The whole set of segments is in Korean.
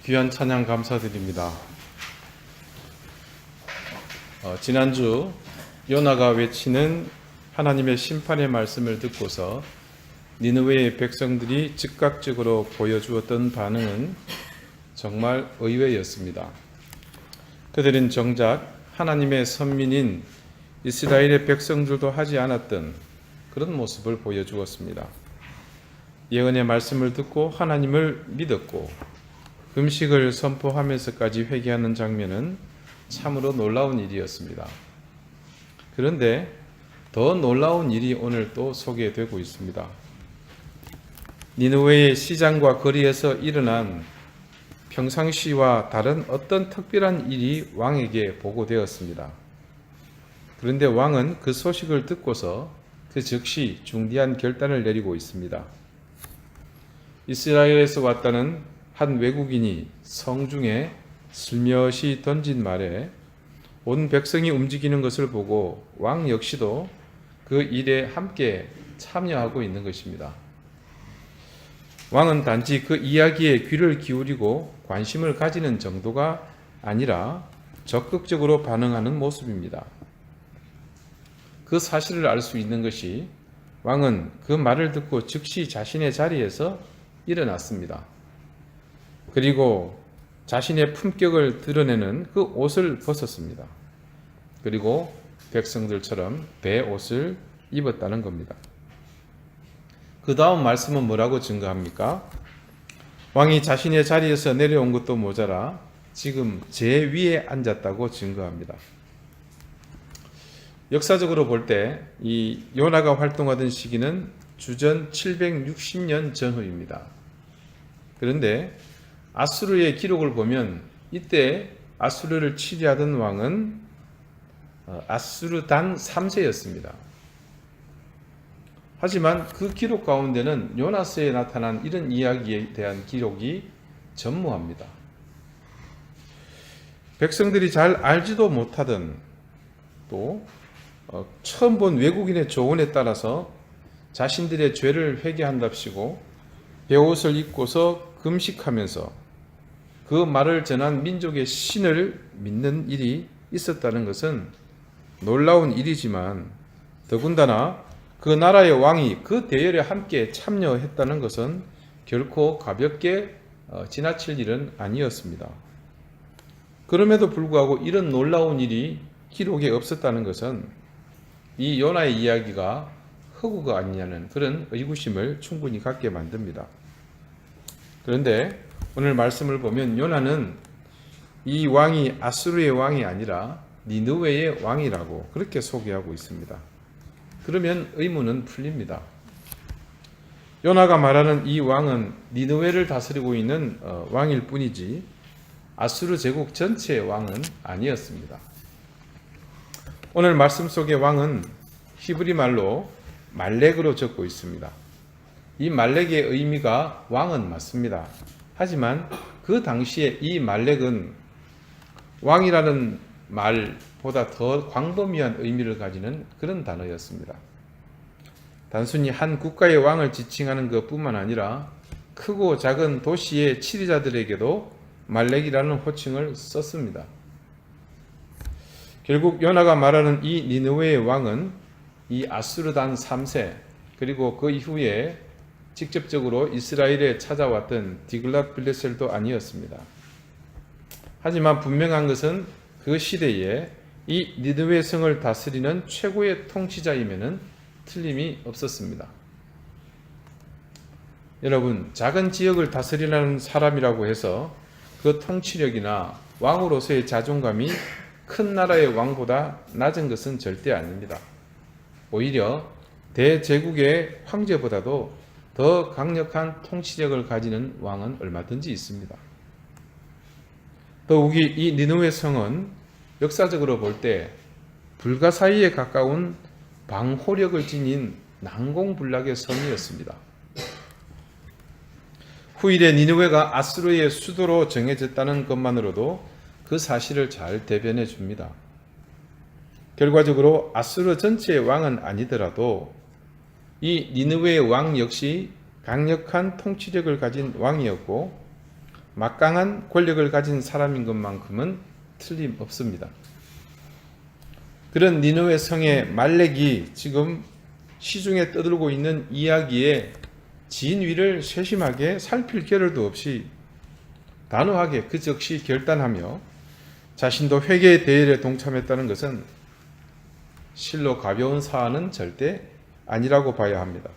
귀한 찬양 감사드립니다. 지난주 요나가 외치는 하나님의 심판의 말씀을 듣고서 니느웨의 백성들이 즉각적으로 보여주었던 반응은 정말 의외였습니다. 그들은 정작 하나님의 선민인 이스라엘의 백성들도 하지 않았던 그런 모습을 보여주었습니다. 예언의 말씀을 듣고 하나님을 믿었고 금식을 선포하면서까지 회개하는 장면은 참으로 놀라운 일이었습니다. 그런데 더 놀라운 일이 오늘 또 소개되고 있습니다. 니느웨의 시장과 거리에서 일어난 평상시와 다른 어떤 특별한 일이 왕에게 보고되었습니다. 그런데 왕은 그 소식을 듣고서 그 즉시 중대한 결단을 내리고 있습니다. 이스라엘에서 왔다는 한 외국인이 성중에 슬며시 던진 말에 온 백성이 움직이는 것을 보고 왕 역시도 그 일에 함께 참여하고 있는 것입니다. 왕은 단지 그 이야기에 귀를 기울이고 관심을 가지는 정도가 아니라 적극적으로 반응하는 모습입니다. 그 사실을 알 수 있는 것이 왕은 그 말을 듣고 즉시 자신의 자리에서 일어났습니다. 그리고 자신의 품격을 드러내는 그 옷을 벗었습니다. 그리고 백성들처럼 베옷을 입었다는 겁니다. 그 다음 말씀은 뭐라고 증거합니까? 왕이 자신의 자리에서 내려온 것도 모자라 지금 제 위에 앉았다고 증거합니다. 역사적으로 볼 때 이 요나가 활동하던 시기는 주전 760년 전후입니다. 그런데 아수르의 기록을 보면 이때 아수르를 치리하던 왕은 아수르단 3세였습니다. 하지만 그 기록 가운데는 요나서에 나타난 이런 이야기에 대한 기록이 전무합니다. 백성들이 잘 알지도 못하던 또 처음 본 외국인의 조언에 따라서 자신들의 죄를 회개한답시고 베옷을 입고서 금식하면서 그 말을 전한 민족의 신을 믿는 일이 있었다는 것은 놀라운 일이지만 더군다나 그 나라의 왕이 그 대열에 함께 참여했다는 것은 결코 가볍게 지나칠 일은 아니었습니다. 그럼에도 불구하고 이런 놀라운 일이 기록에 없었다는 것은 이 요나의 이야기가 허구가 아니냐는 그런 의구심을 충분히 갖게 만듭니다. 그런데 오늘 말씀을 보면 요나는 이 왕이 아수르의 왕이 아니라 니느웨의 왕이라고 그렇게 소개하고 있습니다. 그러면 의문은 풀립니다. 요나가 말하는 이 왕은 니느웨를 다스리고 있는 왕일 뿐이지 아수르 제국 전체의 왕은 아니었습니다. 오늘 말씀 속의 왕은 히브리 말로 말렉으로 적고 있습니다. 이 말렉의 의미가 왕은 맞습니다. 하지만 그 당시에 이 말렉은 왕이라는 말보다 더 광범위한 의미를 가지는 그런 단어였습니다. 단순히 한 국가의 왕을 지칭하는 것뿐만 아니라 크고 작은 도시의 치리자들에게도 말렉이라는 호칭을 썼습니다. 결국 요나가 말하는 이 니느웨의 왕은 이 아수르단 3세 그리고 그 이후에 직접적으로 이스라엘에 찾아왔던 디글랏빌레셀도 아니었습니다. 하지만 분명한 것은 그 시대에 이 니느웨 성을 다스리는 최고의 통치자임에는 틀림이 없었습니다. 여러분, 작은 지역을 다스리려는 사람이라고 해서 그 통치력이나 왕으로서의 자존감이 큰 나라의 왕보다 낮은 것은 절대 아닙니다. 오히려 대제국의 황제보다도 더 강력한 통치력을 가지는 왕은 얼마든지 있습니다. 더욱이 이 니느웨 성은 역사적으로 볼 때 불가사의에 가까운 방호력을 지닌 난공불락의 성이었습니다. 후일에 니느웨가 아수르의 수도로 정해졌다는 것만으로도 그 사실을 잘 대변해 줍니다. 결과적으로 아수르 전체의 왕은 아니더라도 이 니느웨의 왕 역시 강력한 통치력을 가진 왕이었고 막강한 권력을 가진 사람인 것만큼은 틀림없습니다. 그런 니느웨 성의 말렉이 지금 시중에 떠들고 있는 이야기의 진위를 세심하게 살필 겨를도 없이 단호하게 그 즉시 결단하며 자신도 회개의 대열에 동참했다는 것은 실로 가벼운 사안은 절대 아니라고 봐야 합니다.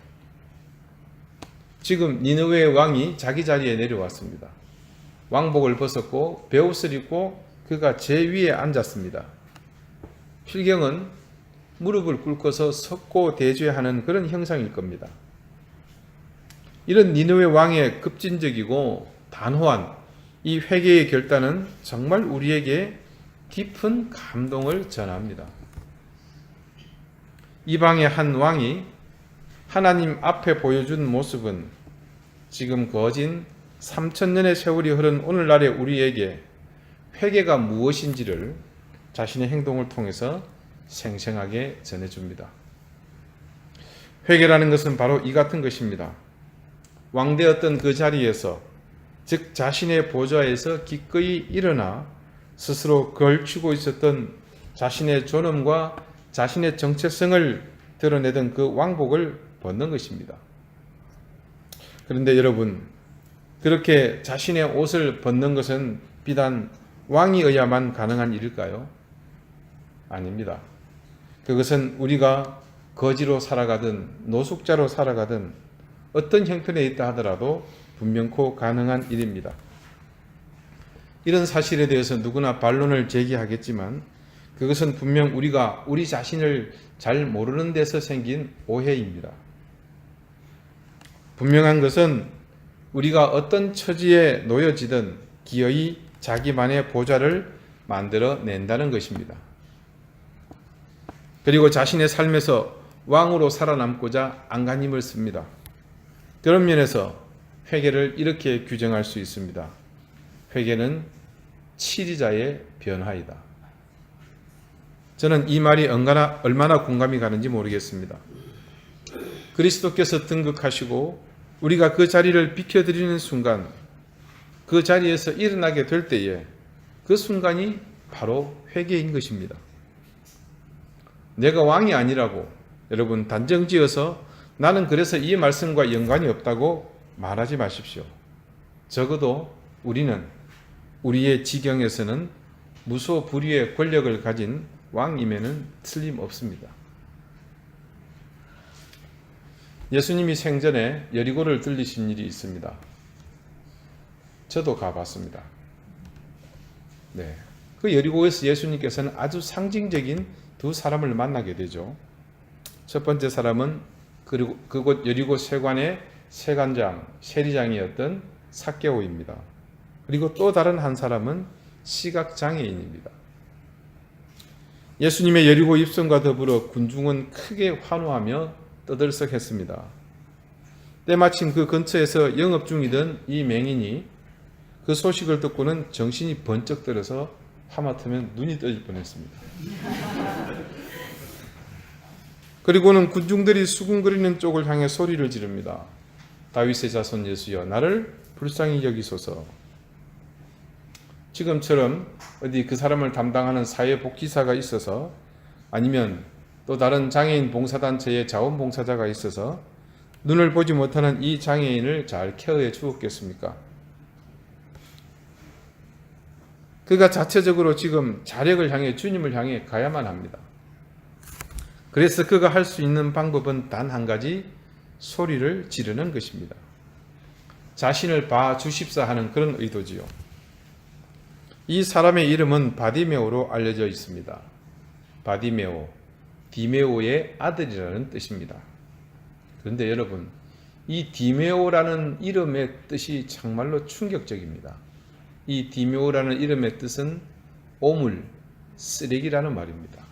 지금 니느웨의 왕이 자기 자리에 내려왔습니다. 왕복을 벗었고 베옷을 입고 그가 제위에 앉았습니다. 필경은 무릎을 꿇고서 섰고 대죄하는 그런 형상일 겁니다. 이런 니느웨 왕의 급진적이고 단호한 이 회개의 결단은 정말 우리에게 깊은 감동을 전합니다. 이방의 한 왕이 하나님 앞에 보여준 모습은 지금 거진 3000년의 세월이 흐른 오늘날의 우리에게 회개가 무엇인지를 자신의 행동을 통해서 생생하게 전해줍니다. 회개라는 것은 바로 이 같은 것입니다. 왕되었던 그 자리에서, 즉 자신의 보좌에서 기꺼이 일어나 스스로 걸치고 있었던 자신의 존엄과 자신의 정체성을 드러내던 그 왕복을 벗는 것입니다. 그런데 여러분, 그렇게 자신의 옷을 벗는 것은 비단 왕이어야만 가능한 일일까요? 아닙니다. 그것은 우리가 거지로 살아가든 노숙자로 살아가든 어떤 형편에 있다 하더라도 분명코 가능한 일입니다. 이런 사실에 대해서 누구나 반론을 제기하겠지만 그것은 분명 우리가 우리 자신을 잘 모르는 데서 생긴 오해입니다. 분명한 것은 우리가 어떤 처지에 놓여지든 기어이 자기만의 보좌를 만들어 낸다는 것입니다. 그리고 자신의 삶에서 왕으로 살아남고자 안간힘을 씁니다. 그런 면에서 회개를 이렇게 규정할 수 있습니다. 회개는 치리자의 변화이다. 저는 이 말이 얼마나 공감이 가는지 모르겠습니다. 그리스도께서 등극하시고 우리가 그 자리를 비켜드리는 순간, 그 자리에서 일어나게 될 때에 그 순간이 바로 회개인 것입니다. 내가 왕이 아니라고 여러분 단정지어서 나는 그래서 이 말씀과 연관이 없다고 말하지 마십시오. 적어도 우리는 우리의 지경에서는 무소불위의 권력을 가진 왕임에는 틀림없습니다. 예수님이 생전에 여리고를 들리신 일이 있습니다. 저도 가봤습니다. 네. 그 여리고에서 예수님께서는 아주 상징적인 두 사람을 만나게 되죠. 첫 번째 사람은 그곳 여리고 세관의 세관장, 세리장이었던 삭개오입니다. 그리고 또 다른 한 사람은 시각장애인입니다. 예수님의 여리고 입성과 더불어 군중은 크게 환호하며 떠들썩했습니다. 때마침 그 근처에서 영업 중이던 이 맹인이 그 소식을 듣고는 정신이 번쩍 들어서 하마터면 눈이 떠질 뻔했습니다. 그리고는 군중들이 수군거리는 쪽을 향해 소리를 지릅니다. 다윗의 자손 예수여, 나를 불쌍히 여기소서. 지금처럼 어디 그 사람을 담당하는 사회복지사가 있어서, 아니면 또 다른 장애인 봉사단체의 자원봉사자가 있어서 눈을 보지 못하는 이 장애인을 잘 케어해 주었겠습니까? 그가 자체적으로 지금 자력을 향해, 주님을 향해 가야만 합니다. 그래서 그가 할 수 있는 방법은 단 한 가지, 소리를 지르는 것입니다. 자신을 봐주십사 하는 그런 의도지요. 이 사람의 이름은 바디메오로 알려져 있습니다. 바디메오, 디메오의 아들이라는 뜻입니다. 그런데 여러분, 이 디메오라는 이름의 뜻이 정말로 충격적입니다. 이 디메오라는 이름의 뜻은 오물, 쓰레기라는 말입니다.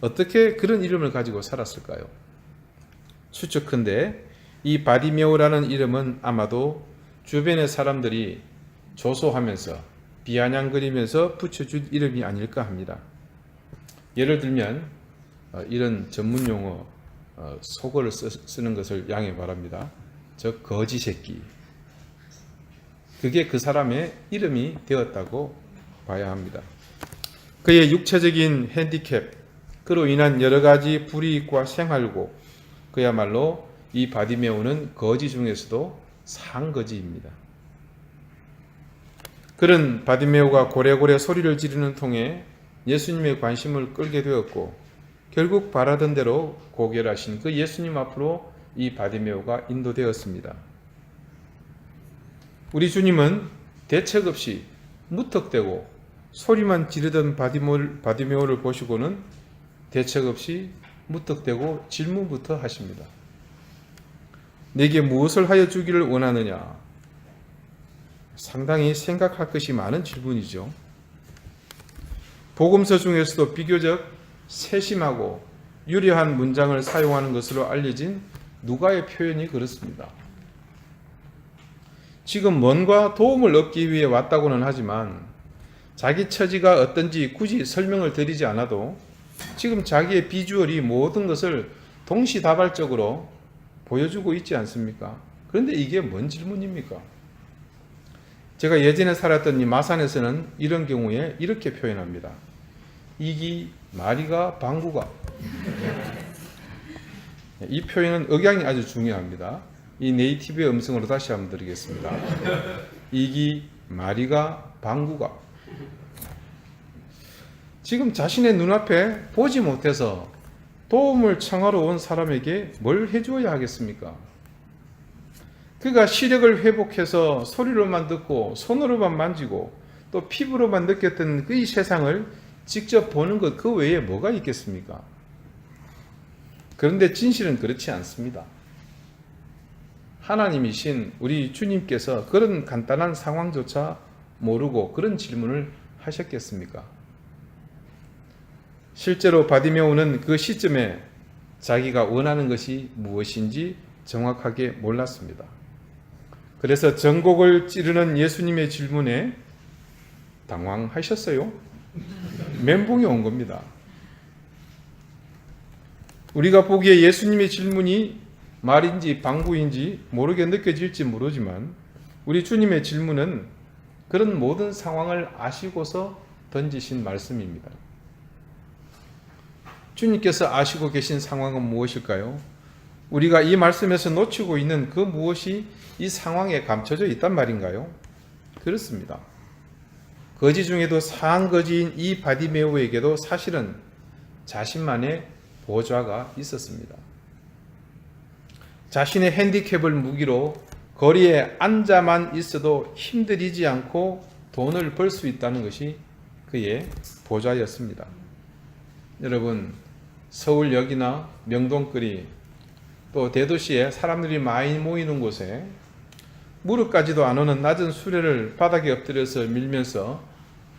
어떻게 그런 이름을 가지고 살았을까요? 추측컨대 이 바디메오라는 이름은 아마도 주변의 사람들이 조소하면서 비아냥거리면서 붙여준 이름이 아닐까 합니다. 예를 들면 이런 전문 용어 속어를 쓰는 것을 양해 바랍니다. 저 거지 새끼, 그게 그 사람의 이름이 되었다고 봐야 합니다. 그의 육체적인 핸디캡, 그로 인한 여러 가지 불이익과 생활고, 그야말로 이 바디메오는 거지 중에서도 상거지입니다. 그런 바디메오가 고래고래 소리를 지르는 통에 예수님의 관심을 끌게 되었고, 결국 바라던 대로 고결하신 그 예수님 앞으로 이 바디메오가 인도되었습니다. 우리 주님은 대책 없이 무턱대고 소리만 지르던 바디메오를 보시고는 대책 없이 무턱대고 질문부터 하십니다. 내게 무엇을 하여 주기를 원하느냐? 상당히 생각할 것이 많은 질문이죠. 복음서 중에서도 비교적 세심하고 유려한 문장을 사용하는 것으로 알려진 누가의 표현이 그렇습니다. 지금 뭔가 도움을 얻기 위해 왔다고는 하지만 자기 처지가 어떤지 굳이 설명을 드리지 않아도 지금 자기의 비주얼이 모든 것을 동시다발적으로 보여주고 있지 않습니까? 그런데 이게 뭔 질문입니까? 제가 예전에 살았던 이 마산에서는 이런 경우에 이렇게 표현합니다. 이기 마리가 방구가. 이 표현은 억양이 아주 중요합니다. 이 네이티브의 음성으로 다시 한번 드리겠습니다. 이기 마리가 방구가. 지금 자신의 눈앞에 보지 못해서 도움을 청하러 온 사람에게 뭘 해주어야 하겠습니까? 그가 시력을 회복해서 소리로만 듣고 손으로만 만지고 또 피부로만 느꼈던 그 이 세상을 직접 보는 것 그 외에 뭐가 있겠습니까? 그런데 진실은 그렇지 않습니다. 하나님이신 우리 주님께서 그런 간단한 상황조차 모르고 그런 질문을 하셨겠습니까? 실제로 바디메오는 그 시점에 자기가 원하는 것이 무엇인지 정확하게 몰랐습니다. 그래서 전곡을 찌르는 예수님의 질문에 당황하셨어요. 멘붕이 온 겁니다. 우리가 보기에 예수님의 질문이 말인지 방구인지 모르게 느껴질지 모르지만 우리 주님의 질문은 그런 모든 상황을 아시고서 던지신 말씀입니다. 주님께서 아시고 계신 상황은 무엇일까요? 우리가 이 말씀에서 놓치고 있는 그 무엇이 이 상황에 감춰져 있단 말인가요? 그렇습니다. 거지 중에도 상거지인 이 바디메오에게도 사실은 자신만의 보좌가 있었습니다. 자신의 핸디캡을 무기로 거리에 앉아만 있어도 힘들이지 않고 돈을 벌 수 있다는 것이 그의 보좌였습니다. 여러분, 서울역이나 명동거리 또 대도시에 사람들이 많이 모이는 곳에 무릎까지도 안 오는 낮은 수레를 바닥에 엎드려서 밀면서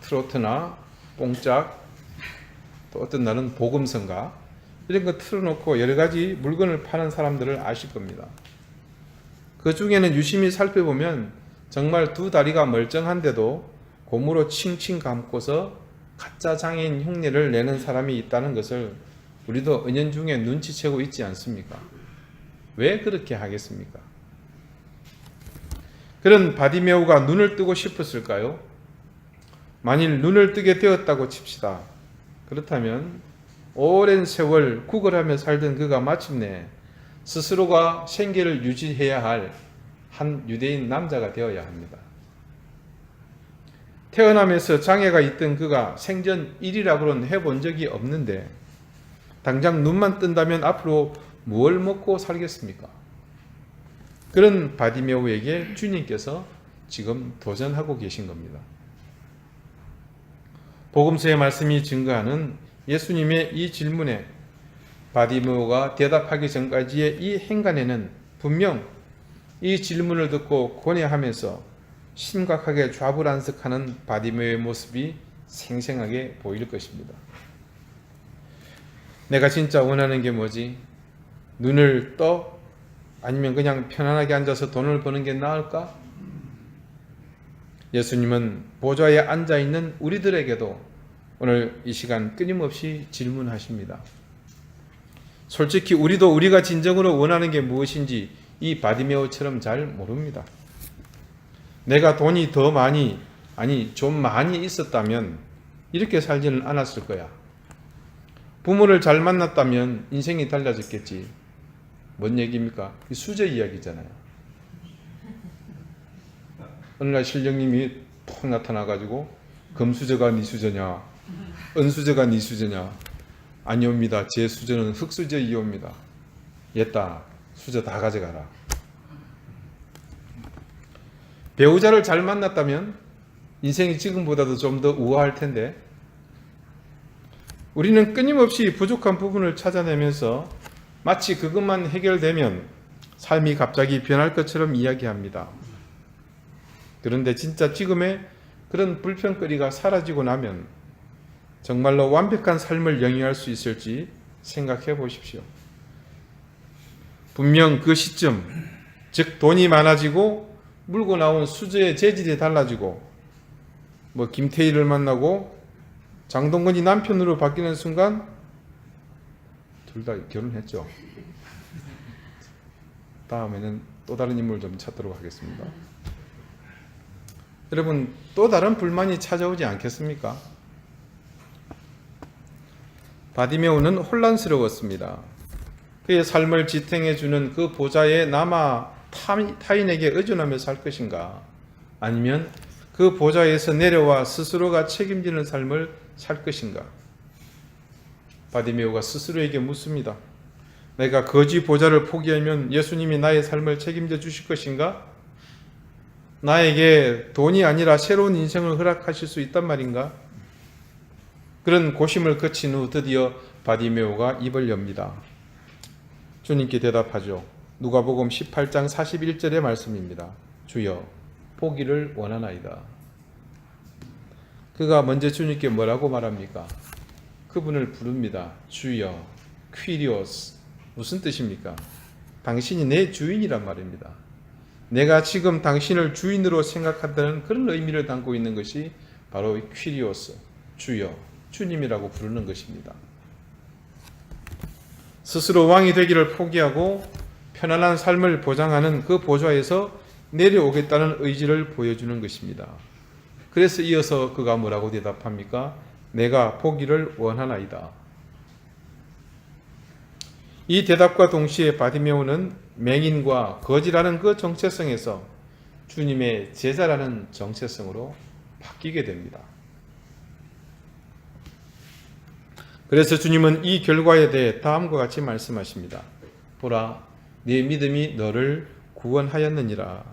트로트나 뽕짝 또 어떤 날은 복음성가 이런 거 틀어놓고 여러 가지 물건을 파는 사람들을 아실 겁니다. 그 중에는 유심히 살펴보면 정말 두 다리가 멀쩡한데도 고무로 칭칭 감고서 가짜 장애인 흉내를 내는 사람이 있다는 것을 우리도 은연중에 눈치채고 있지 않습니까? 왜 그렇게 하겠습니까? 그런 바디메오가 눈을 뜨고 싶었을까요? 만일 눈을 뜨게 되었다고 칩시다. 그렇다면 오랜 세월 구걸하며 살던 그가 마침내 스스로가 생계를 유지해야 할 한 유대인 남자가 되어야 합니다. 태어나면서 장애가 있던 그가 생전 일이라고는 해본 적이 없는데 당장 눈만 뜬다면 앞으로 무엇을 먹고 살겠습니까? 그런 바디메오에게 주님께서 지금 도전하고 계신 겁니다. 복음서의 말씀이 증거하는 예수님의 이 질문에 바디메오가 대답하기 전까지의 이 행간에는 분명 이 질문을 듣고 고뇌하면서 심각하게 좌불안석하는 바디메오의 모습이 생생하게 보일 것입니다. 내가 진짜 원하는 게 뭐지? 눈을 떠? 아니면 그냥 편안하게 앉아서 돈을 버는 게 나을까? 예수님은 보좌에 앉아있는 우리들에게도 오늘 이 시간 끊임없이 질문하십니다. 솔직히 우리도 우리가 진정으로 원하는 게 무엇인지 이 바디메오처럼 잘 모릅니다. 내가 돈이 더 많이, 아니 좀 많이 있었다면 이렇게 살지는 않았을 거야. 부모를 잘 만났다면 인생이 달라졌겠지. 뭔 얘기입니까? 이 수제 이야기잖아요. 어느 날 신령님이 푹 나타나가지고 금수저가 네 수저냐, 은수저가 네 수저냐. 아니옵니다. 제 수저는 흙수저이옵니다. 옛다. 수저 다 가져가라. 배우자를 잘 만났다면 인생이 지금보다도 좀 더 우아할 텐데, 우리는 끊임없이 부족한 부분을 찾아내면서 마치 그것만 해결되면 삶이 갑자기 변할 것처럼 이야기합니다. 그런데 진짜 지금의 그런 불평거리가 사라지고 나면 정말로 완벽한 삶을 영위할 수 있을지 생각해 보십시오. 분명 그 시점, 즉 돈이 많아지고 물고 나온 수저의 재질이 달라지고 김태희를 만나고 장동건이 남편으로 바뀌는 순간 둘 다 결혼했죠. 다음에는 또 다른 인물 좀 찾도록 하겠습니다. 여러분, 또 다른 불만이 찾아오지 않겠습니까? 바디메오는 혼란스러웠습니다. 그의 삶을 지탱해주는 그 보좌에 남아 타인에게 의존하며 살 것인가, 아니면 그 보좌에서 내려와 스스로가 책임지는 삶을 살 것인가. 바디메오가 스스로에게 묻습니다. 내가 거지 보좌를 포기하면 예수님이 나의 삶을 책임져 주실 것인가? 나에게 돈이 아니라 새로운 인생을 허락하실 수 있단 말인가? 그런 고심을 거친 후 드디어 바디메오가 입을 엽니다. 주님께 대답하죠. 누가복음 18장 41절의 말씀입니다. 주여, 보기를 원하나이다. 그가 먼저 주님께 뭐라고 말합니까? 그분을 부릅니다. 주여, 퀴리오스. 무슨 뜻입니까? 당신이 내 주인이란 말입니다. 내가 지금 당신을 주인으로 생각한다는 그런 의미를 담고 있는 것이 바로 퀴리오스, 주여, 주님이라고 부르는 것입니다. 스스로 왕이 되기를 포기하고 편안한 삶을 보장하는 그 보좌에서 내려오겠다는 의지를 보여주는 것입니다. 그래서 이어서 그가 뭐라고 대답합니까? 내가 보기를 원하나이다. 이 대답과 동시에 바디메오는 맹인과 거지라는 그 정체성에서 주님의 제자라는 정체성으로 바뀌게 됩니다. 그래서 주님은 이 결과에 대해 다음과 같이 말씀하십니다. 보라, 네 믿음이 너를 구원하였느니라.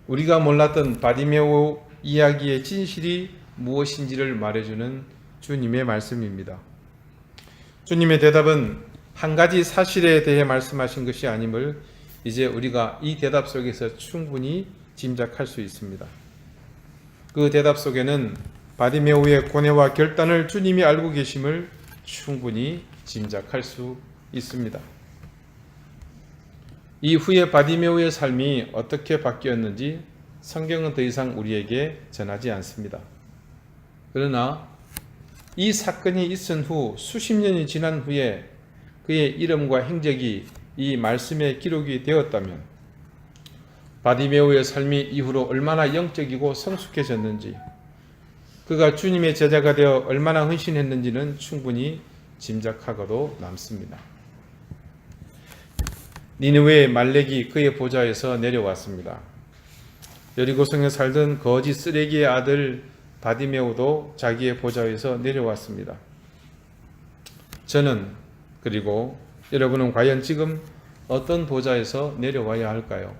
우리가 몰랐던 바디메오 이야기의 진실이 무엇인지를 말해주는 주님의 말씀입니다. 주님의 대답은 한 가지 사실에 대해 말씀하신 것이 아님을 이제 우리가 이 대답 속에서 충분히 짐작할 수 있습니다. 그 대답 속에는 바디메오의 고뇌와 결단을 주님이 알고 계심을 충분히 짐작할 수 있습니다. 이후에 바디메오의 삶이 어떻게 바뀌었는지 성경은 더 이상 우리에게 전하지 않습니다. 그러나 이 사건이 있은 후 수십 년이 지난 후에 그의 이름과 행적이 이 말씀에 기록이 되었다면 바디메오의 삶이 이후로 얼마나 영적이고 성숙해졌는지, 그가 주님의 제자가 되어 얼마나 헌신했는지는 충분히 짐작하고도 남습니다. 니느웨의 말렉이 그의 보좌에서 내려왔습니다. 여리고성에 살던 거지 쓰레기의 아들 바디메오도 자기의 보좌에서 내려왔습니다. 저는, 그리고 여러분은 과연 지금 어떤 보좌에서 내려와야 할까요?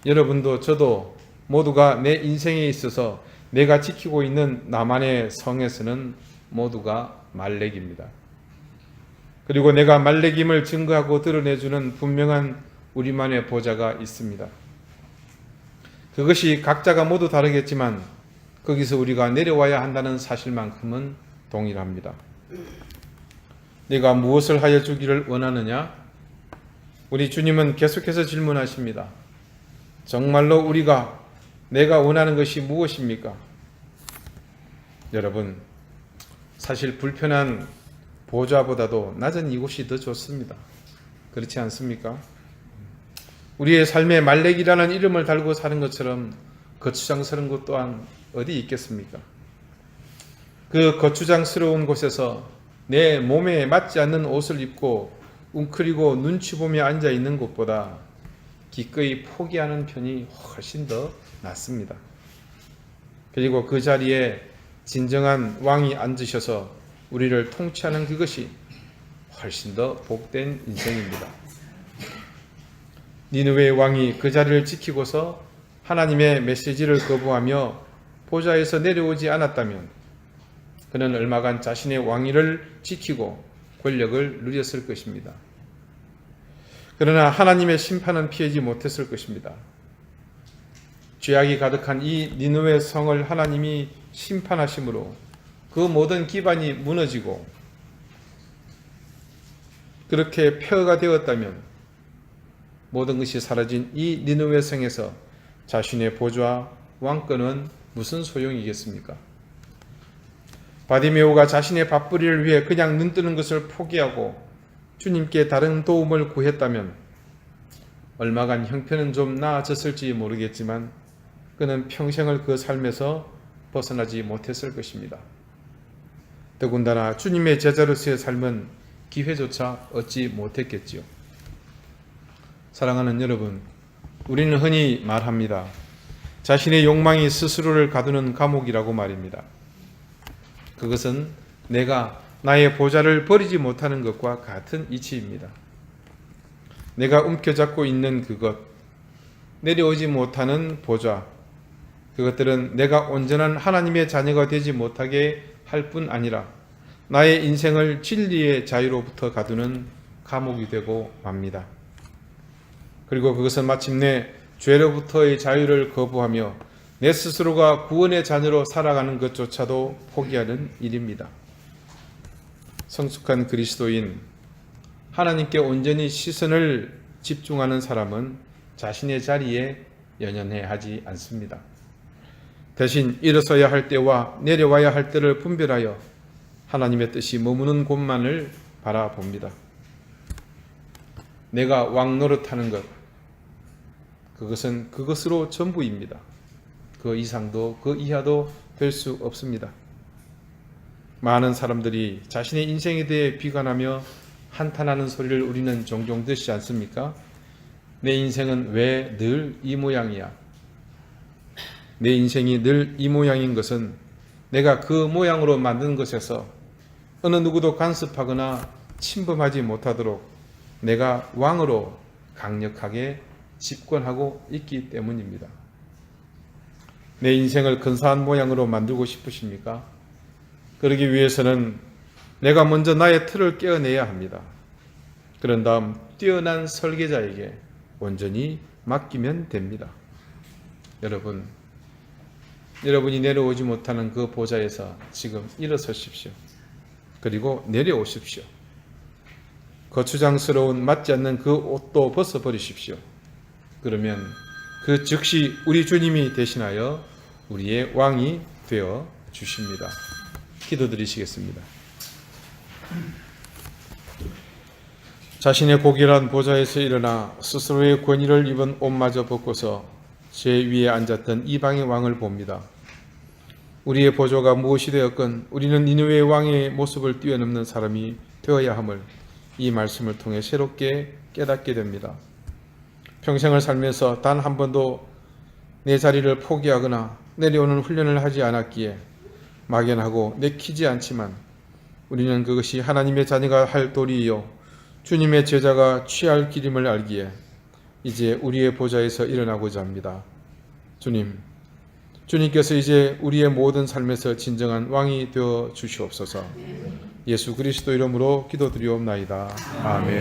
여러분도 저도 모두가 내 인생에 있어서 내가 지키고 있는 나만의 성에서는 모두가 말렉입니다. 그리고 내가 말렉임을 증거하고 드러내주는 분명한 우리만의 보좌가 있습니다. 그것이 각자가 모두 다르겠지만 거기서 우리가 내려와야 한다는 사실만큼은 동일합니다. 네가 무엇을 하여 주기를 원하느냐? 우리 주님은 계속해서 질문하십니다. 정말로 내가 원하는 것이 무엇입니까? 여러분, 사실 불편한 보좌보다도 낮은 이곳이 더 좋습니다. 그렇지 않습니까? 우리의 삶에 말렉이라는 이름을 달고 사는 것처럼 거추장스러운 것 또한 어디 있겠습니까? 그 거추장스러운 곳에서 내 몸에 맞지 않는 옷을 입고 웅크리고 눈치 보며 앉아 있는 것보다 기꺼이 포기하는 편이 훨씬 더 낫습니다. 그리고 그 자리에 진정한 왕이 앉으셔서 우리를 통치하는 그것이 훨씬 더 복된 인생입니다. 니느웨의 왕이 그 자리를 지키고서 하나님의 메시지를 거부하며 보좌에서 내려오지 않았다면 그는 얼마간 자신의 왕위를 지키고 권력을 누렸을 것입니다. 그러나 하나님의 심판은 피하지 못했을 것입니다. 죄악이 가득한 이 니느웨 성을 하나님이 심판하심으로 그 모든 기반이 무너지고 그렇게 폐허가 되었다면 모든 것이 사라진 이 니느웨 성에서 자신의 보좌, 왕권은 무슨 소용이겠습니까? 바디메오가 자신의 밥벌이를 위해 그냥 눈뜨는 것을 포기하고 주님께 다른 도움을 구했다면 얼마간 형편은 좀 나아졌을지 모르겠지만 그는 평생을 그 삶에서 벗어나지 못했을 것입니다. 더군다나 주님의 제자로서의 삶은 기회조차 얻지 못했겠지요. 사랑하는 여러분, 우리는 흔히 말합니다. 자신의 욕망이 스스로를 가두는 감옥이라고 말입니다. 그것은 내가 나의 보좌를 버리지 못하는 것과 같은 이치입니다. 내가 움켜잡고 있는 그것, 내려오지 못하는 보좌, 그것들은 내가 온전한 하나님의 자녀가 되지 못하게 할 뿐 아니라 나의 인생을 진리의 자유로부터 가두는 감옥이 되고 맙니다. 그리고 그것은 마침내 죄로부터의 자유를 거부하며 내 스스로가 구원의 자녀로 살아가는 것조차도 포기하는 일입니다. 성숙한 그리스도인, 하나님께 온전히 시선을 집중하는 사람은 자신의 자리에 연연해 하지 않습니다. 대신 일어서야 할 때와 내려와야 할 때를 분별하여 하나님의 뜻이 머무는 곳만을 바라봅니다. 내가 왕 노릇하는 것, 그것은 그것으로 전부입니다. 그 이상도 그 이하도 될 수 없습니다. 많은 사람들이 자신의 인생에 대해 비관하며 한탄하는 소리를 우리는 종종 듣지 않습니까? 내 인생은 왜 늘 이 모양이야? 내 인생이 늘 이 모양인 것은 내가 그 모양으로 만든 것에서 어느 누구도 간섭하거나 침범하지 못하도록 내가 왕으로 강력하게 집권하고 있기 때문입니다. 내 인생을 근사한 모양으로 만들고 싶으십니까? 그러기 위해서는 내가 먼저 나의 틀을 깨어내야 합니다. 그런 다음 뛰어난 설계자에게 온전히 맡기면 됩니다. 여러분이 내려오지 못하는 그 보좌에서 지금 일어서십시오. 그리고 내려오십시오. 거추장스러운 맞지 않는 그 옷도 벗어버리십시오. 그러면 그 즉시 우리 주님이 대신하여 우리의 왕이 되어 주십니다. 기도드리시겠습니다. 자신의 고결한 보좌에서 일어나 스스로의 권위를 입은 옷마저 벗고서 제 위에 앉았던 이방의 왕을 봅니다. 우리의 보조가 무엇이 되었건 우리는 니느웨의 왕의 모습을 뛰어넘는 사람이 되어야 함을 이 말씀을 통해 새롭게 깨닫게 됩니다. 평생을 살면서 단 한 번도 내 자리를 포기하거나 내려오는 훈련을 하지 않았기에 막연하고 내키지 않지만 우리는 그것이 하나님의 자녀가 할 도리이요 주님의 제자가 취할 길임을 알기에 이제 우리의 보좌에서 일어나고자 합니다. 주님께서 이제 우리의 모든 삶에서 진정한 왕이 되어 주시옵소서. 예수 그리스도 이름으로 기도드리옵나이다. 아멘.